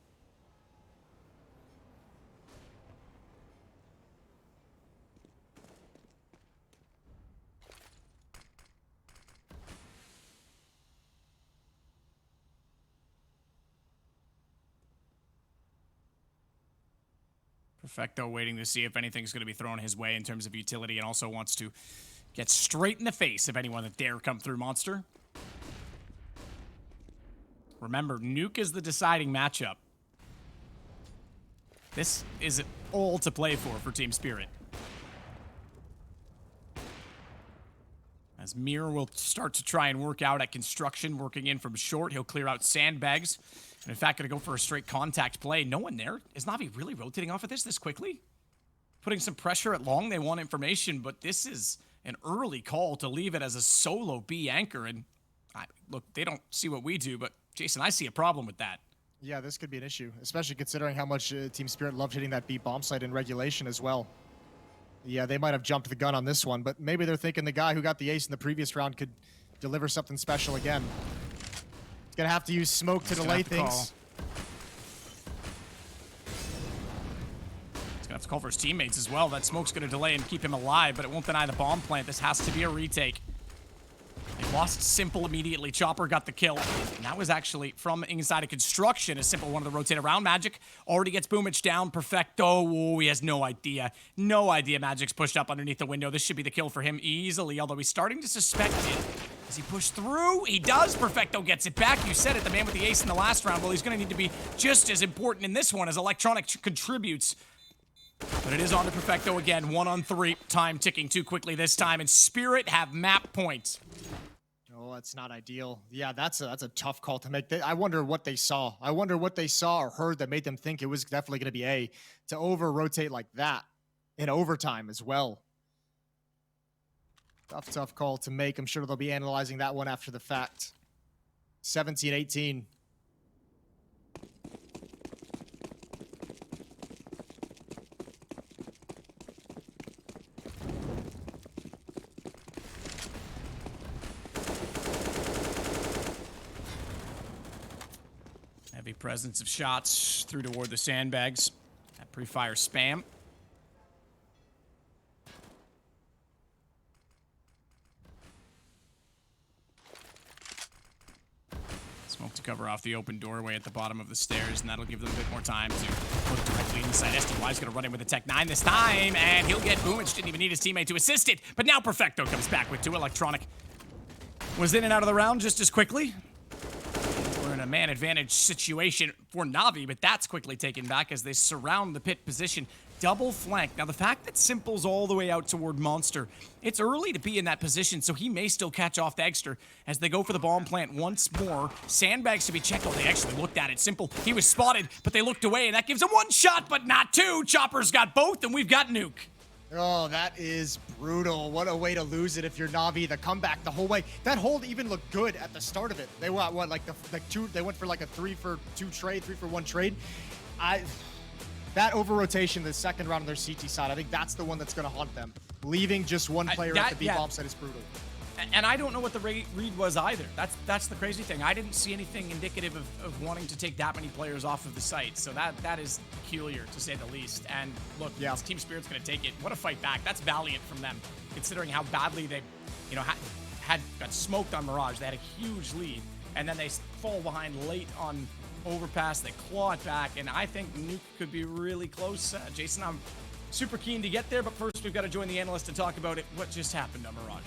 Perfecto waiting to see if anything's going to be thrown his way in terms of utility, and also wants to get straight in the face of anyone that dare come through Monster. Remember, Nuke is the deciding matchup. This is all to play for Team Spirit. As Mir will start to try and work out at construction, working in from short. He'll clear out sandbags. And in fact, going to go for a straight contact play. No one there. Is Navi really rotating off of this quickly? Putting some pressure at long. They want information, but this is an early call to leave it as a solo B anchor. And look, they don't see what we do, but Jason, I see a problem with that. Yeah, this could be an issue, especially considering how much Team Spirit loved hitting that B bomb site in regulation as well. Yeah, they might have jumped the gun on this one, but maybe they're thinking the guy who got the ace in the previous round could deliver something special again. It's gonna have to use smoke to delay things. He's gonna have to call for his teammates as well. That smoke's gonna delay and keep him alive, but it won't deny the bomb plant. This has to be a retake. They lost Simple immediately. Chopper got the kill. And that was actually from inside of construction. A Simple one of the rotate around. Magic already gets Boomich down. Perfecto. Oh, he has no idea. No idea Magic's pushed up underneath the window. This should be the kill for him easily, although he's starting to suspect it. Does he push through? He does. Perfecto gets it back. You said it, the man with the ace in the last round. Well, he's going to need to be just as important in this one as Electronic contributes. But it is on to Perfecto again. 1 on 3. Time ticking too quickly this time. And Spirit have map points. Oh, that's not ideal. Yeah, that's a tough call to make. I wonder what they saw. I wonder what they saw or heard that made them think it was definitely going to be A. To over-rotate like that in overtime as well. Tough call to make. I'm sure they'll be analyzing that one after the fact. 17-18. Heavy presence of shots through toward the sandbags. That pre-fire spam. Smoke to cover off the open doorway at the bottom of the stairs, and that'll give them a bit more time to look directly inside. SDY's gonna run in with a Tech 9 this time, and he'll get Boomich. Didn't even need his teammate to assist it, but now Perfecto comes back with 2. Electronic was in and out of the round just as quickly. We're in a man advantage situation for Navi, but that's quickly taken back as they surround the pit position. Double flank. Now, the fact that Simple's all the way out toward Monster, it's early to be in that position, so he may still catch off Dagster as they go for the bomb plant once more. Sandbags to be checked. Oh, they actually looked at it. Simple, he was spotted, but they looked away, and that gives him 1 shot, but not 2. Chopper's got both, and we've got Nuke. Oh, that is brutal. What a way to lose it if you're Navi. The comeback the whole way. That hold even looked good at the start of it. They went what, like they went for like a 3-for-2 trade, 3-for-1 trade. That over-rotation, the second round on their CT side, I think that's the one that's going to haunt them. Leaving just one player at the B-bomb side is brutal. And I don't know what the read was either. That's the crazy thing. I didn't see anything indicative of wanting to take that many players off of the site. So that is peculiar, to say the least. And look, yeah, Team Spirit's going to take it. What a fight back. That's valiant from them, considering how badly they, got smoked on Mirage. They had a huge lead, and then they fall behind late on Overpass. They claw it back, and I think Nuke could be really close. Jason, I'm super keen to get there, but first we've got to join the analyst to talk about it. What just happened on Mirage?